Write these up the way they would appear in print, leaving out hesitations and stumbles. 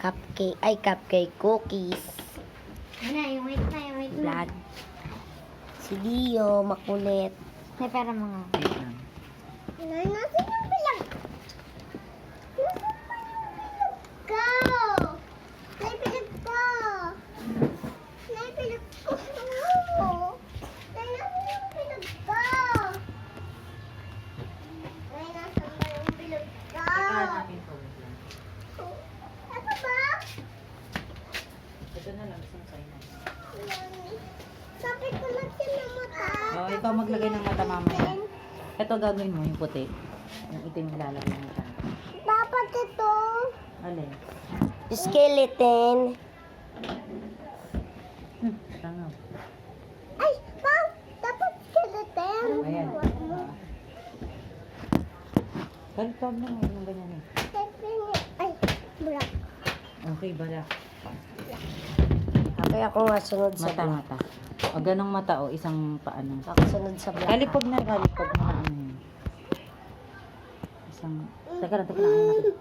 Cupcake. Ay, cupcake cookies. Ano, yung wait na, yung wait na. Blood. Si Dio, makulit. May pera mga. Nay, natin yung bilang. Nasaan pa yung bilang ko? Nay, bilang ko. Nay, bilang ko. Nay, nasan yung bilang ko? Nay, nasan ba yung bilang ko? Ano ba? Ito na lang, isang sinus. Sabi ko lang sila mata. Oh, ikaw maglagay ng mata mamaya. Ito gagawin mo, yung puti. Yung itim yung lalagay mo siya. Dapat ito. Alin? Skeleton. Tanga. Ay, Pao! Dapat skeleton. Ayan. Kalpag na ngayon ng ganyan eh. Ay, black. Okay, bala. Okay, ako nga sunod sa Mata, black. mata. O, ganong mata o, isang paano. Ako sunod sa black. Kalipag na ano yun. Isang, teka lang, ayun natin.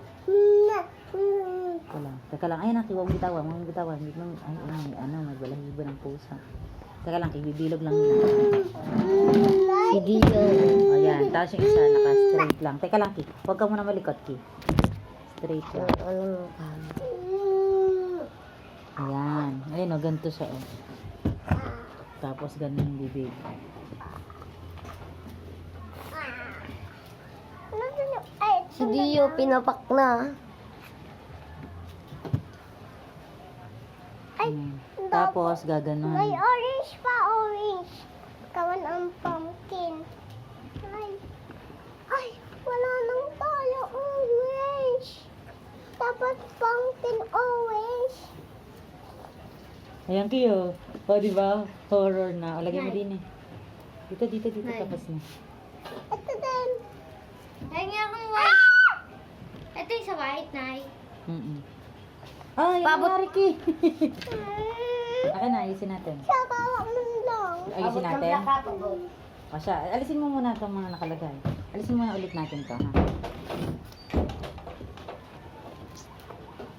Teka lang, ayun natin, huwag bitawan. Hindi mo, may balahibo ng pusa. Teka lang, ibibilog lang yun. Si Dio. O, yan, tapos yung isa, naka-straight lang. Teka lang, Ki, huwag ka muna malikot, Ki. Straight lang. Ano Ayan, ayun o, ganito siya o. Tapos ganun yung bibig. Si Dio, pinapak na. Ayan. Tapos gaganon. May orange pa, orange. Kawan ang pumpkin. Ay, wala nang tayo orange. Dapat pumpkin orange. Ayan kayo. O, diba? Horror na. O, lagay mo din eh. Dito, Nay. tapos na. Ito din. Ay, nga akong white. Ito yung sa white, Nay. Ay, Babot- ang Riki. Akin na, ayusin natin. Siya kawa mo lang. Ayusin natin. O siya, alisin mo muna itong mga nakalagay. Alisin muna ulit natin to, ha?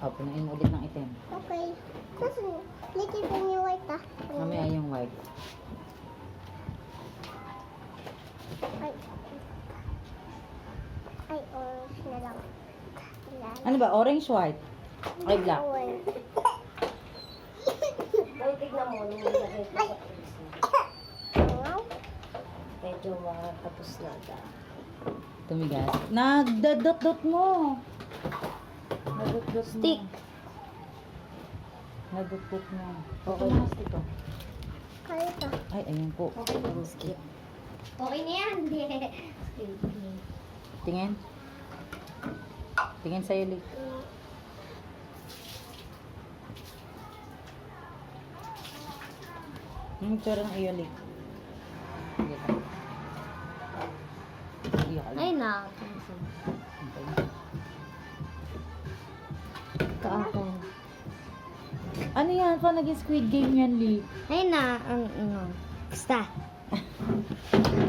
O, punuin mo ulit ng itim. Okay. Saan? Likit mo yung white ah. Mamaya yung white. Ay. Ay, orange na lang. Ano ba? Orange, white? Ay, black. Orange. Ay, tignan mo. Ay. Medyo makatapos na ata. Tumigas. Nagdadot-dot mo. Nagdot-dot mo. Stick. Nagdot-dot mo. Okay na, stick ko. Kaya ka. Ay, ayun po. Skip. Okay na yan. Tingin. Tingin sa'yo, Lik. Tsura ng iyo, Lik. Sige ka. Iyo ka lang. Ay, na. Kaakon. Ano yan? Pa naging Squid Game yan, Lik? Ay, na. Ano. Basta.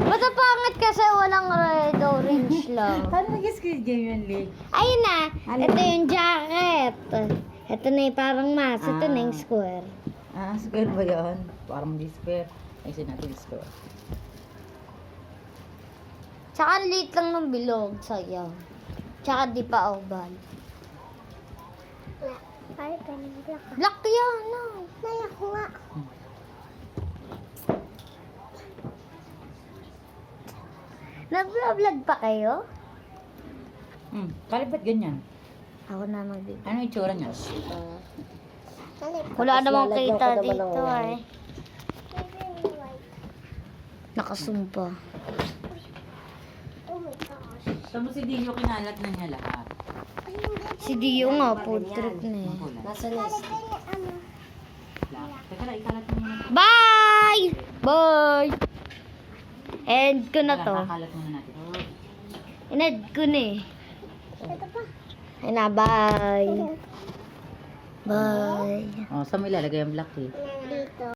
Ba't ang pangit kasi walang red, orange lang? Paano naging Squid Game yan, Lik? Ayun na. Ito yung jacket. Ito na yung parang mask. Ito na yung square. Ah, square ba yun? Parang di square. Ayusin natin yung square. Tsaka liit lang ng bilog. Sayang. Tsaka di pa oval. Ay, ganun black. Black yan, no? Nay, ako nga. Nag-vlog pa kayo? Bakit ba't ganyan? Ako na magbibig. Ano yung itsura niya? Wala Tapos namang lalagyan kita ko naman ng dito white. Nakasumpa. Oh my gosh. Tamo si Dio, kinalat na niya lahat. Si Dio nga, food trip na eh. Ang kulay. Nasa nest. Black. Teka lang, ikalat mo muna. Bye! Bye! End ko na Teka to. lang, kakalat muna natin. End ko na eh. Ito pa. Ay na, bye! Bye! Oh, saan mo ilalagay ang black eh? Dito.